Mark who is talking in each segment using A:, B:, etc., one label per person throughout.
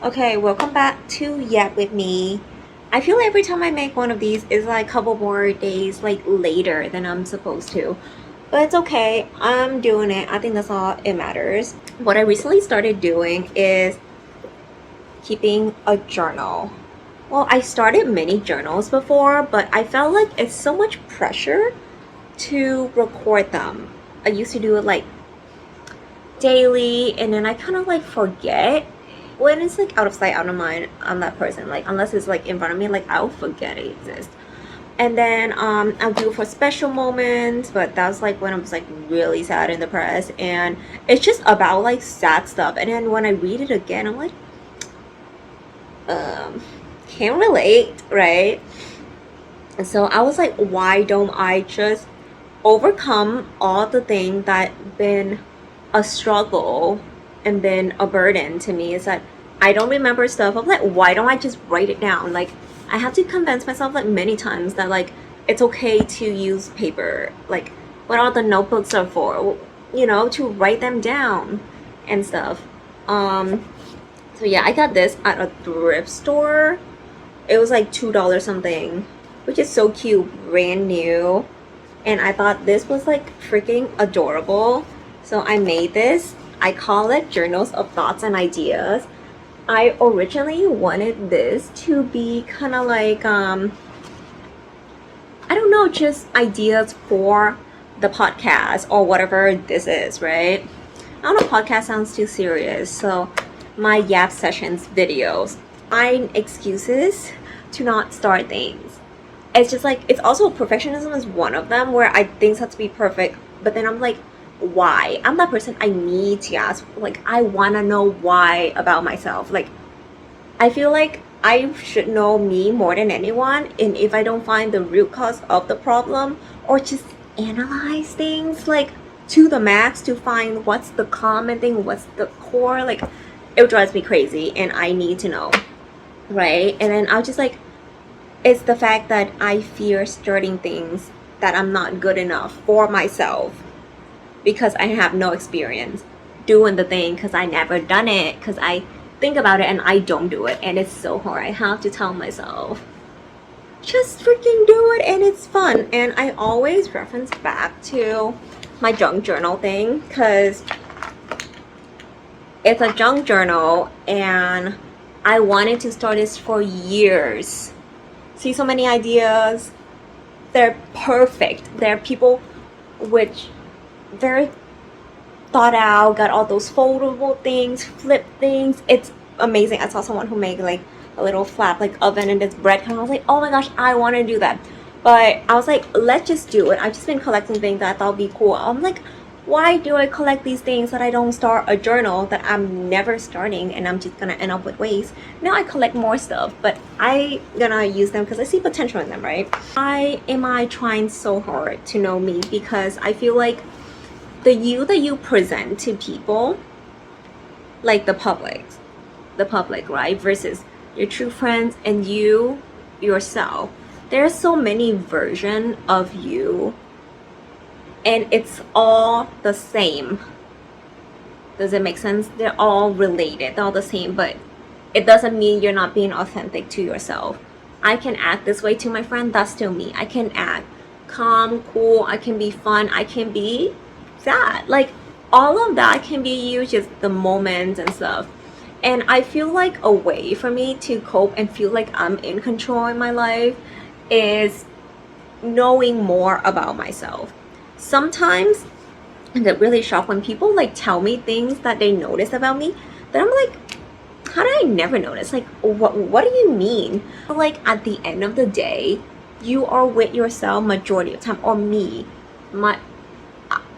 A: Okay, welcome back to YAP with me. I feel every time I make one of these is like a couple more days like later than I'm supposed to. But it's okay. I'm doing it. I think that's all it matters. What I recently started doing is keeping a journal. Well, I started many journals before, but I felt like it's so much pressure to record them. I used to do it like daily, and then I kind of like forget when it's like out of sight, out of mind. I'm that person. Like unless it's like in front of me, like I'll forget it exists. And then I'll do it for special moments, but that's like when I was like really sad and depressed, and it's just about like sad stuff. And then when I read it again, I'm like, um, can't relate, right? And so I was like, why don't I just overcome all the things that been a struggle and been a burden to me? Is that I don't remember stuff. I'm like, why don't I just write it down? Like I have to convince myself like many times that like it's okay to use paper. Like what all the notebooks are for, to write them down and stuff. Um so yeah, I got this at a thrift store. It was like $2 something, which is so cute, brand new. And I thought this was like freaking adorable. So I made this. I call it Journals of Thoughts and Ideas. I originally wanted this to be kind of like I don't know, just ideas for the podcast or whatever this is, right? I don't know, podcast sounds too serious. So my YAP sessions videos, find excuses to not start things. It's just like, it's also perfectionism is one of them where I things have to be perfect, but then I'm like, why? I'm that person. I need to ask, like I want to know why about myself. Like I feel like I should know me more than anyone, and if I don't find the root cause of the problem or just analyze things like to the max to find what's the common thing, what's the core, like it drives me crazy and I need to know, right? And then I'll just like, it's the fact that I fear starting things that I'm not good enough for myself because I have no experience doing the thing, because I never done it, because I think about it and I don't do it, and it's so hard. I have to tell myself, just freaking do it, and it's fun. And I always reference back to my junk journal thing, because it's a junk journal and I wanted to start this for years. See, so many ideas, they're perfect. They're people which very thought out, got all those foldable things, flip things. It's amazing. I saw someone who made like a little flap like oven and this bread, and I was like, oh my gosh, I want to do that. But I was like, let's just do it. I've just been collecting things that I thought would be cool. I'm like, why do I collect these things that I don't start a journal that I'm never starting and I'm just gonna end up with waste? Now I collect more stuff, but I gonna use them because I see potential in them, right? Why am I trying so hard to know me? Because I feel like the you that you present to people, like the public, right, versus your true friends and you yourself, there's so many versions of you and it's all the same. Does it make sense? They're all related, they're all the same, but it doesn't mean you're not being authentic to yourself. I can act this way to my friend, that's still me. I can act calm, cool, I can be fun, I can be sad. Like all of that can be you, just the moments and stuff. And I feel like a way for me to cope and feel like I'm in control in my life is knowing more about myself. Sometimes I get really shocked when people like tell me things that they notice about me that I'm like, how did I never notice? Like what do you mean? Like at the end of the day, you are with yourself majority of the time, or me.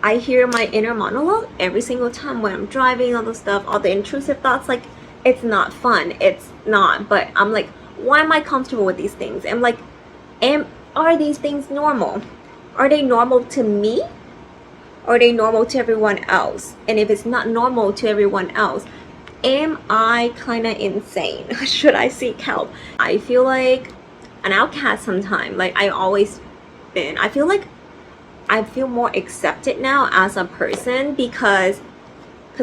A: I hear my inner monologue every single time when I'm driving, all the stuff, all the intrusive thoughts. Like it's not fun, it's not, but I'm like, why am I comfortable with these things? I'm like, are these things normal? Are they normal to me? Are they normal to everyone else? And if it's not normal to everyone else, am I kind of insane? Should I seek help? I feel like an outcast sometimes. Like I always been. I feel like I feel more accepted now as a person because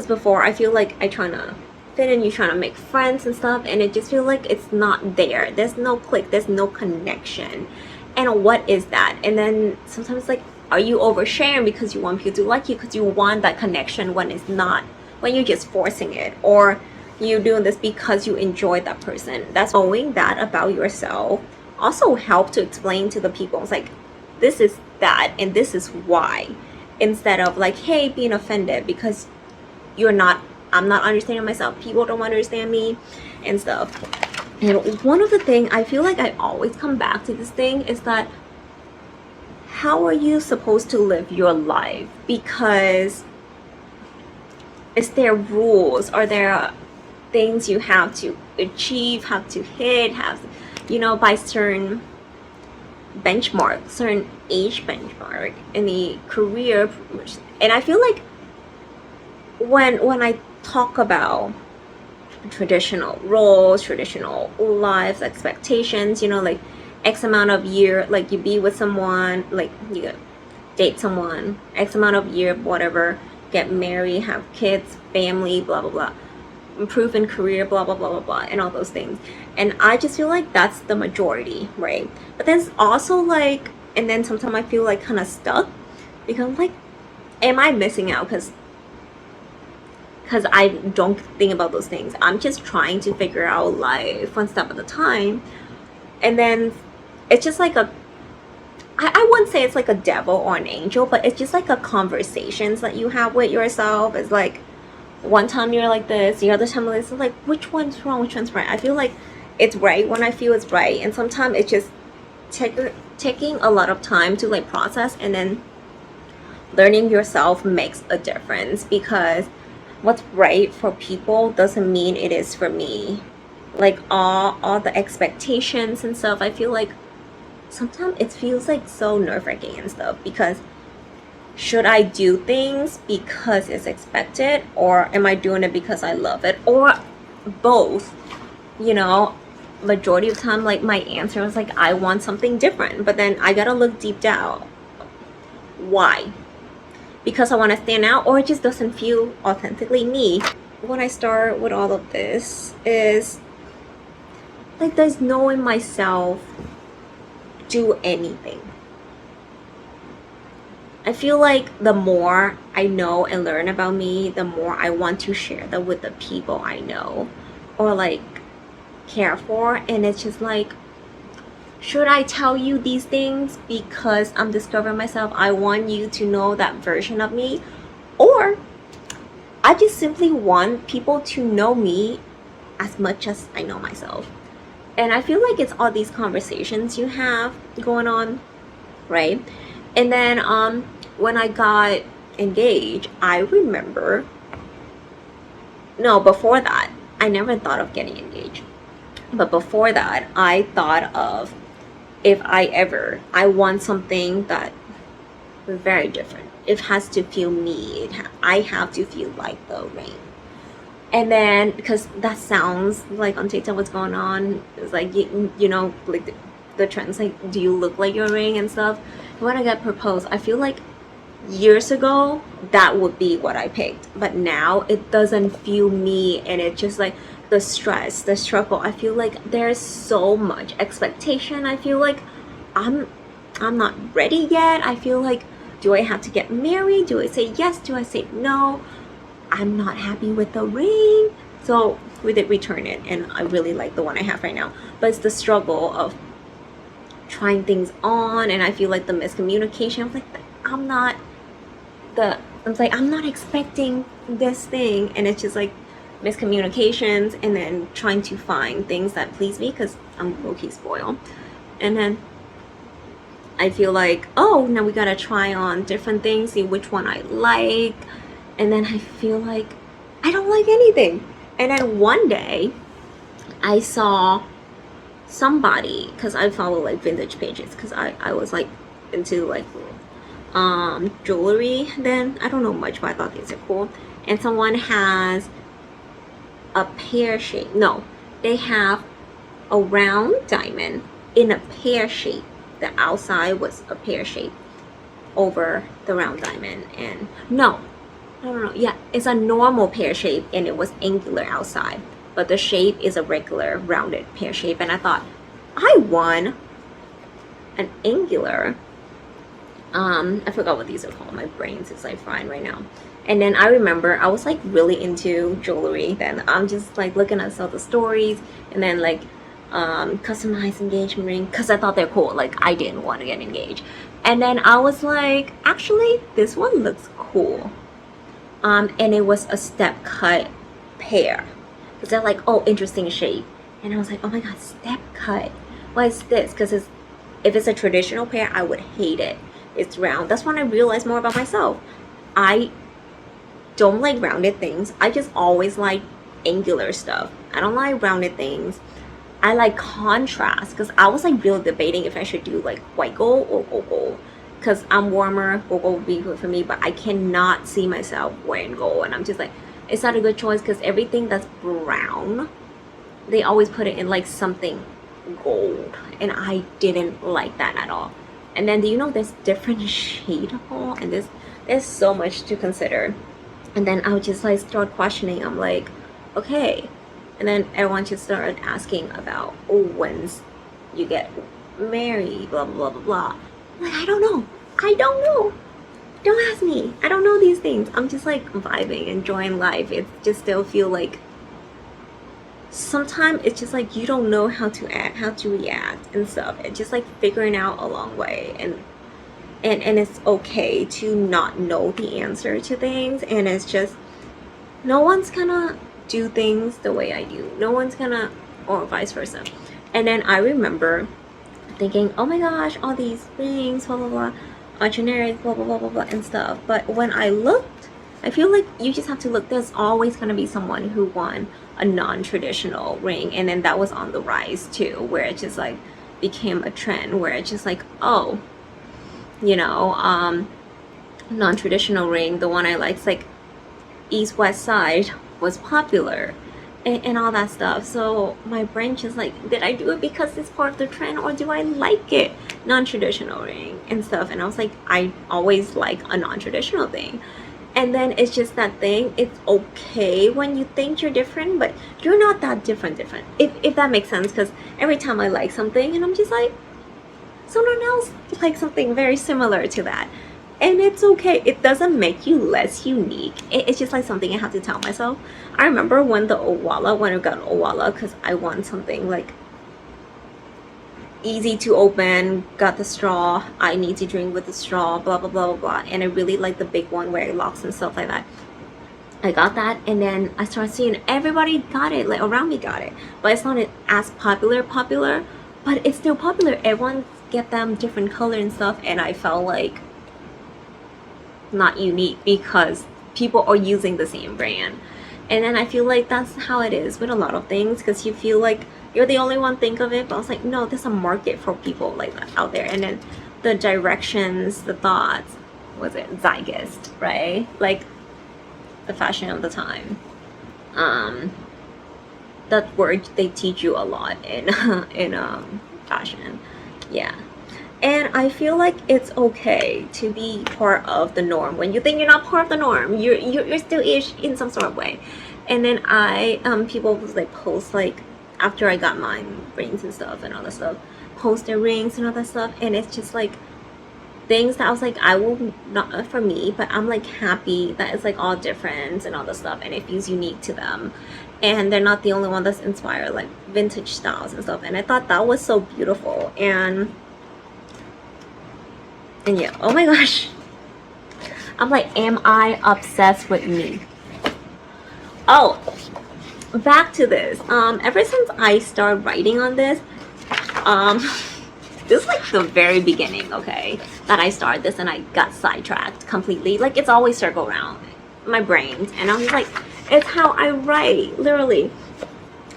A: before I feel like I try to fit in, you're trying to make friends and stuff, and it just feels like it's not there. There's no click, there's no connection. And what is that? And then sometimes like, are you oversharing because you want people to like you, because you want that connection when it's not, when you're just forcing it, or you doing this because you enjoy that person? That's knowing that about yourself also help to explain to the people. It's like, this is that and this is why, instead of like, hey, being offended because I'm not understanding myself, people don't understand me and stuff. And one of the things I feel like I always come back to this thing is that, how are you supposed to live your life? Because is there rules? Are there things you have to achieve, have to hit, have, by certain benchmark, certain age benchmark in the career? And I feel like when I talk about traditional roles, traditional lives, expectations, like X amount of year, like you be with someone, like you date someone, X amount of year, whatever, get married, have kids, family, blah, blah, blah, improve in career, blah, blah, blah, blah, blah, and all those things. And I just feel like that's the majority, right? But there's also like, and then sometimes I feel like kind of stuck, because I'm like, am I missing out? Because I don't think about those things. I'm just trying to figure out life one step at a time. And then it's just like I wouldn't say it's like a devil or an angel, but it's just like a conversations that you have with yourself. It's like, one time you're like this, the other time it's like, which one's wrong, which one's right? I feel like it's right when I feel it's right. And sometimes it's just taking a lot of time to like process, and then learning yourself makes a difference, because what's right for people doesn't mean it is for me. Like all the expectations and stuff, I feel like sometimes it feels like so nerve-wracking and stuff, because should I do things because it's expected, or am I doing it because I love it, or both? Majority of the time, like my answer was like, I want something different, but then I gotta look deep down. Why? Because I want to stand out, or it just doesn't feel authentically me? When I start with all of this is like, there's knowing myself do anything. I feel like the more I know and learn about me, the more I want to share that with the people I know or like care for. And it's just like, should I tell you these things because I'm discovering myself? I want you to know that version of me, or I just simply want people to know me as much as I know myself. And I feel like it's all these conversations you have going on, right? And then when I got engaged, I remember, no, before that, I never thought of getting engaged. But before that, I thought of, if I want something that is very different. It has to feel me. I have to feel like the ring. And then, because that sounds like on TikTok what's going on, it's like, like the trends, like, do you look like your ring and stuff? When I got proposed, I feel like years ago, that would be what I picked. But now it doesn't feel me, and it's just like, the stress, the struggle. I feel like there's so much expectation. I feel like I'm not ready yet. I feel like, do I have to get married? Do I say yes? Do I say no? I'm not happy with the ring. So we did return it, and I really like the one I have right now. But it's the struggle of trying things on, and I feel like the miscommunication. I'm not expecting this thing, and it's just like miscommunications, and then trying to find things that please me because I'm low-key spoiled. And then I feel like, oh, now we gotta try on different things, see which one I like, and then I feel like I don't like anything. And then one day I saw somebody, because I follow like vintage pages, because I was like into like jewelry then. I don't know much, but I thought these are cool. And someone has a pear shape, no, they have a round diamond in a pear shape. The outside was a pear shape over the round diamond. And no, I don't know. Yeah, it's a normal pear shape and it was angular outside, but the shape is a regular rounded pear shape. And I thought, I won an angular. I forgot what these are called. My brain's is like frying right now. And then I remember I was like really into jewelry then. I'm just like looking at all the stories and then like customized engagement ring because I thought they're cool. Like I didn't want to get engaged. And then I was like, actually this one looks cool. And it was a step cut pear. Because they're like, oh, interesting shape. And I was like, oh my god, step cut. What is this? Because if it's a traditional pear, I would hate it. It's round. That's when I realized more about myself. I don't like rounded things. I just always like angular stuff. I don't like rounded things. I like contrast because I was like really debating if I should do like white gold or gold gold because I'm warmer. Gold would be good for me, but I cannot see myself wearing gold, and I'm just like, it's not a good choice because everything that's brown, they always put it in like something gold, and I didn't like that at all. And then do you know there's different shade of gold, and there's so much to consider. And then I would just like start questioning. I'm like, okay. And then everyone just started asking about, oh, when's you get married, blah blah blah blah blah. I'm like, I don't know. Don't ask me. I don't know these things. I'm just like vibing, enjoying life. It just still feel like sometimes it's just like you don't know how to act, how to react and stuff. It's just like figuring out a long way, and it's okay to not know the answer to things, and it's just no one's gonna do things the way I do. No one's gonna, or vice versa. And then I remember thinking, oh my gosh, all these things, blah blah blah, generic, blah blah blah blah blah and stuff. But when I looked, I feel like you just have to look. There's always gonna be someone who won a non-traditional ring, and then that was on the rise too, where it just like became a trend, where it's just like, oh, you know, non-traditional ring, the one I liked, like East West Side was popular and all that stuff. So my brain just like, did I do it because it's part of the trend, or do I like it, non-traditional ring and stuff? And I was like, I always like a non-traditional thing. And then it's just that thing, it's okay when you think you're different, but you're not that different if that makes sense. Because every time I like something and I'm just like, someone else likes something very similar to that, and it's okay. It doesn't make you less unique. It's just like something I have to tell myself. I remember when I got Owala, because I want something like easy to open, got the straw, I need to drink with the straw, blah blah blah blah blah. And I really like the big one where it locks and stuff like that. I got that, and then I started seeing everybody got it, like around me got it, but it's not as popular, but it's still popular. Everyone get them different color and stuff, and I felt like not unique because people are using the same brand. And then I feel like that's how it is with a lot of things, because you feel like you're the only one think of it, but I was like, no, there's a market for people like that out there. And then the directions, the thoughts, was it zeitgeist, right? Like the fashion of the time. That word they teach you a lot in fashion. Yeah. And I feel like it's okay to be part of the norm. When you think you're not part of the norm, you're still ish in some sort of way. And then people was like post like after I got mine rings and stuff and all that stuff, post their rings and all that stuff, and it's just like things that I was like, I will not for me, but I'm like happy that it's like all different and all the stuff, and it feels unique to them, and they're not the only one that's inspired like vintage styles and stuff. And I thought that was so beautiful. And yeah, oh my gosh, I'm like, am I obsessed with me? Oh, back to this. Ever since I started writing on this, this is like the very beginning, okay, that I started this, and I got sidetracked completely. Like it's always circle around my brain, and I was like, it's how I write, literally.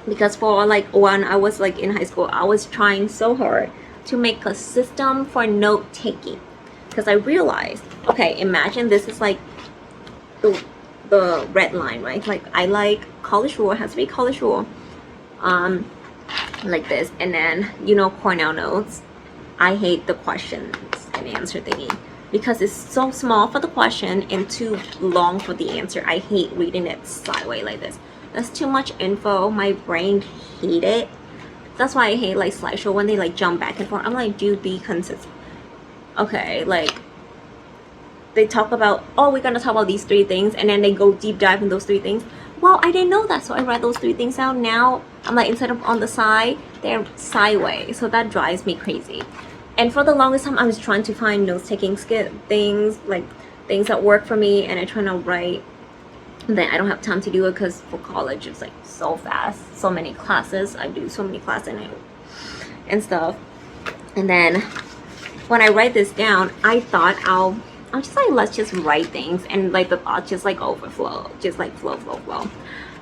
A: Because for like when I was like in high school, I was trying so hard to make a system for note taking, because I realized, okay, imagine this is like the red line, right? Like I like college rule, it has to be college rule, like this. And then, you know, Cornell notes, I hate the questions and answer thingy because it's so small for the question and too long for the answer. I hate reading it sideways like this. That's too much info. My brain hate it. That's why I hate like slideshow when they like jump back and forth. I'm like, dude, be consistent. Okay, like they talk about, oh, we're gonna talk about these 3 things, and then they go deep dive in those 3 things. Well, I didn't know that, so I read those 3 things out. Now I'm like, instead of on the side, they're sideways, so that drives me crazy. And for the longest time, I was trying to find notes-taking things, like things that work for me, and I try to write. And then I don't have time to do it because for college it's like so fast, so many classes. I do so many classes and stuff. And then when I write this down, I thought I'm just like, let's just write things and like the thoughts just like overflow, just like flow.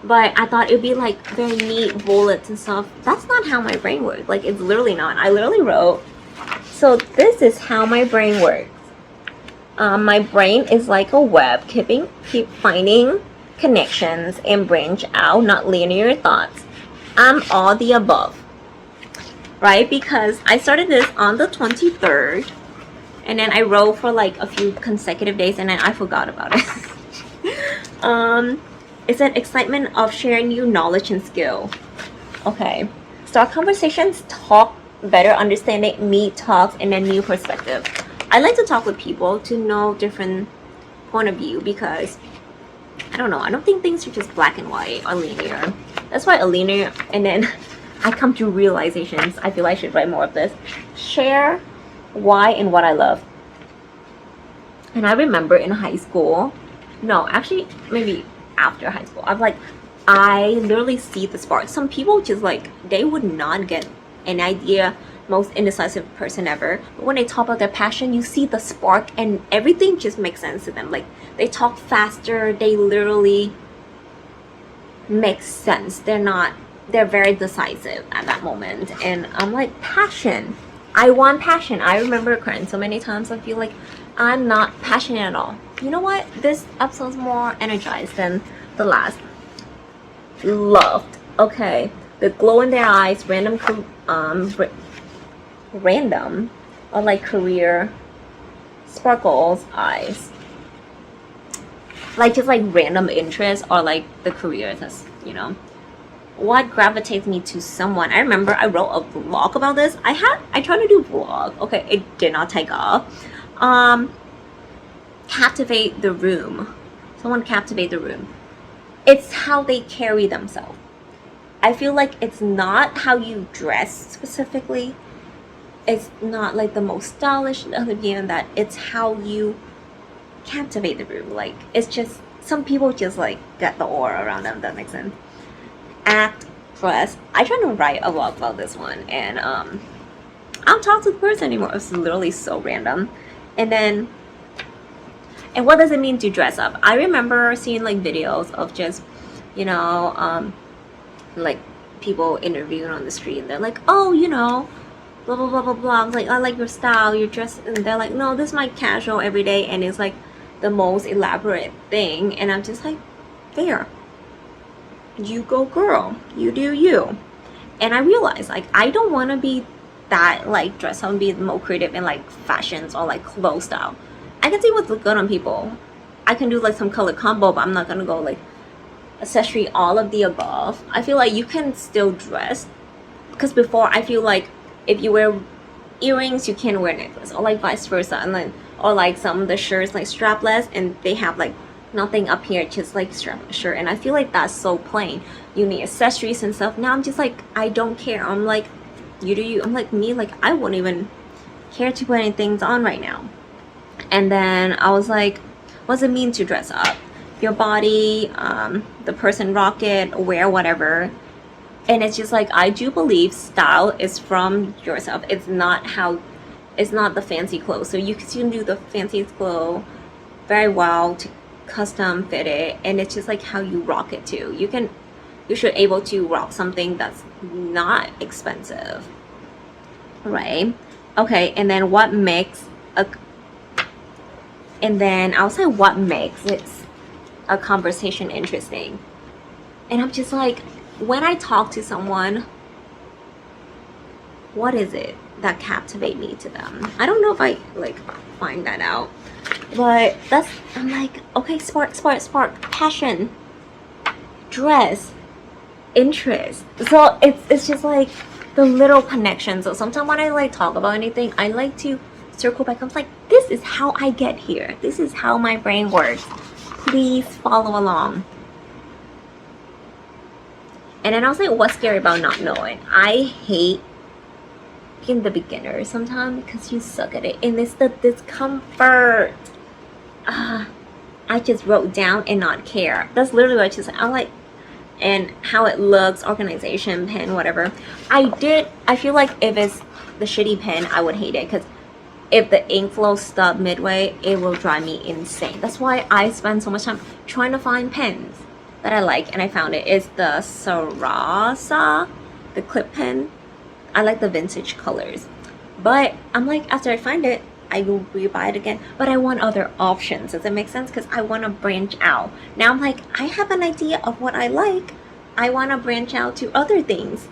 A: But I thought it'd be like very neat bullets and stuff. That's not how my brain works. Like, it's literally not. I literally wrote, so this is how my brain works. My brain is like a web, keep finding connections and branch out, not linear thoughts. I'm all the above, right? Because I started this on the 23rd, and then I wrote for like a few consecutive days, and then I forgot about it. It's an excitement of sharing new knowledge and skill. Okay, start conversations, talk better understanding, meet talks, and a new perspective. I like to talk with people to know different point of view, because I don't know, I don't think things are just black and white or linear. That's why a linear, and then I come to realizations. I feel I should write more of this. Share why and what I love. And I remember in high school, no, actually maybe after high school, I literally see the spark. Some people just like, they would not get an idea, most indecisive person ever, but when they talk about their passion, you see the spark and everything just makes sense to them. Like, they talk faster, they literally make sense. They're very decisive at that moment. And I'm like, passion, I want passion. I remember crying so many times. I feel like I'm not passionate at all. You know what, this episode's more energized than the last. Loved. Okay, the glow in their eyes, random or like career sparkles eyes, like just like random interest or like the career, that's, you know, what gravitates me to someone. I remember I wrote a blog about this. I tried to do vlog. Okay, it did not take off. Captivate the room. Someone captivate the room. It's how they carry themselves. I feel like it's not how you dress specifically. It's not like the most stylish and that. It's how you captivate the room. Like, it's just, some people just like get the aura around them. That makes sense. Act, dress. I try to write a blog about this one, and I don't talk to the person anymore. It's literally so random. And what does it mean to dress up? I remember seeing like videos of just, you know, like people interviewing on the street, and they're like, oh, you know, blah blah blah blah blah. I was like, I like your style, your dress, and they're like, no, this is my casual everyday, and it's like the most elaborate thing, and I'm just like, there, you go girl, you do you. And I realized, like, I don't want to be that like dress up and be the most creative in like fashions or like clothes style. I can see what's good on people. I can do like some color combo, but I'm not gonna go like accessory all of the above. I feel like you can still dress, because before I feel like if you wear earrings you can't wear necklace, or like vice versa, and then or like some of the shirts like strapless and they have like nothing up here, just like strapless shirt, and I feel like that's so plain. You need accessories and stuff. Now I'm just like, I don't care. I'm like, you do you. I'm like me, like I wouldn't even care to put anything on right now. And then I was like, what does it mean to dress up? Your body, the person rock it, wear whatever. And it's just like, I do believe style is from yourself. It's not the fancy clothes. So you can do the fancy clothes very well to custom fit it, and it's just like how you rock it too. You should able to rock something that's not expensive, right? Okay, and then what makes a conversation interesting? And I'm just like, when I talk to someone, what is it that captivate me to them? I don't know if I like find that out, but that's, I'm like, okay, spark, passion, dress, interest. So it's just like the little connections. So sometimes when I like talk about anything, I like to circle back. I'm like, this is how I get here. This is how my brain works. Please follow along. And then I was like, what's scary about not knowing? I hate being the beginner sometimes because you suck at it. And it's the discomfort. I just wrote down and not care. That's literally what I just said. I'm like, and how it looks, organization, pen, whatever. I feel like if it's the shitty pen, I would hate it, because if the ink flow stopped midway, it will drive me insane. That's why I spend so much time trying to find pens that I like, and I found it. It's the Sarasa, the clip pen. I like the vintage colors, but I'm like, after I find it, I will rebuy it again. But I want other options. Does that make sense? Because I want to branch out. Now I'm like, I have an idea of what I like. I want to branch out to other things.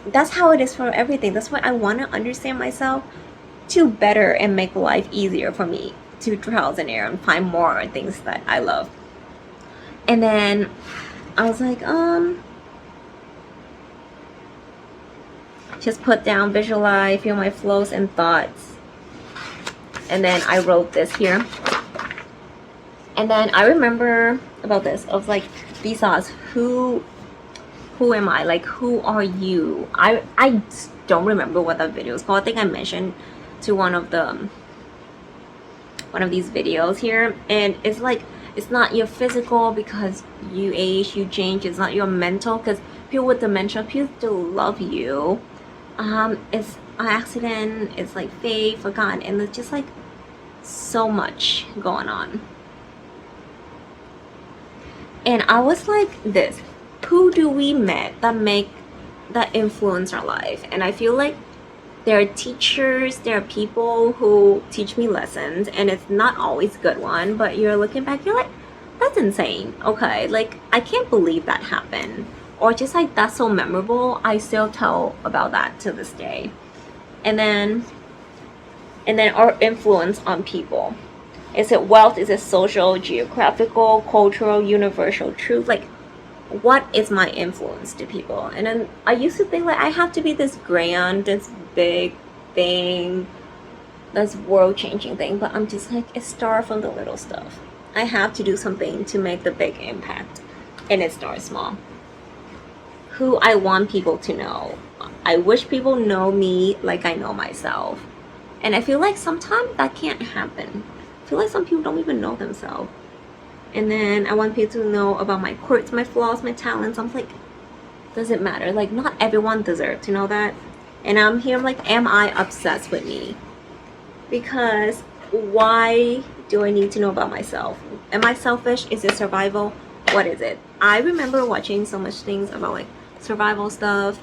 A: That's how it is for everything. That's why I want to understand myself to better and make life easier for me to trials and error and find more things that I love. And then I was like, just put down, visualize, feel my flows and thoughts. And then I wrote this here. And then I remember about this. I was like, these thoughts, who am I? Like, who are you? I don't remember what that video is called. I think I mentioned to one of these videos here. And it's like, it's not your physical because you age, you change. It's not your mental, because people with dementia, people still love you. It's an accident, it's like fate, forgotten, and it's just like so much going on. And I was like, this, who do we met that influence our life? And I feel like there are teachers, there are people who teach me lessons, and it's not always a good one, but you're looking back, you're like, that's insane. Okay, like, I can't believe that happened. Or just like, that's so memorable. I still tell about that to this day. And then our influence on people. Is it wealth? Is it social, geographical, cultural, universal truth? Like, what is my influence to people? And then I used to think like I have to be this grand, this big thing, this world-changing thing. But I'm just like, it starts from the little stuff. I have to do something to make the big impact. And it starts small. Who I want people to know. I wish people know me like I know myself. And I feel like sometimes that can't happen. I feel like some people don't even know themselves. And then I want people to know about my quirks, my flaws, my talents. I'm like, does it matter? Like, not everyone deserves to know that. And I'm here, I'm like, am I obsessed with me? Because why do I need to know about myself? Am I selfish? Is it survival? What is it? I remember watching so much things about like survival stuff,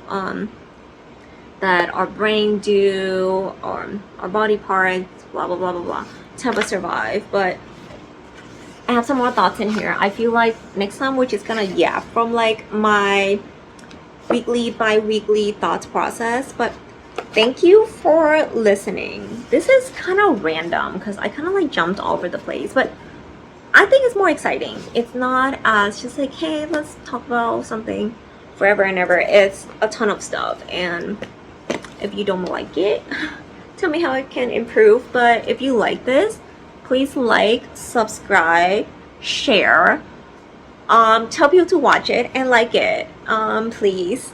A: that our brain do, or our body parts, blah blah blah blah blah, to help us survive. But I have some more thoughts in here. I feel like next time we're just gonna yap from like my weekly, bi-weekly thoughts process. But thank you for listening. This is kind of random because I kind of like jumped all over the place, but I think it's more exciting. It's not as just like, hey, let's talk about something forever and ever. It's a ton of stuff, and if you don't like it, tell me how it can improve. But if you like this, please like, subscribe, share, tell people to watch it and like it, please.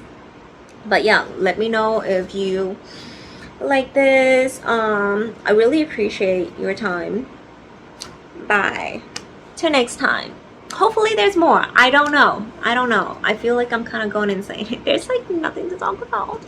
A: But yeah, let me know if you like this. I really appreciate your time. Bye. Till next time. Hopefully there's more. I don't know. I feel like I'm kind of going insane. There's like nothing to talk about.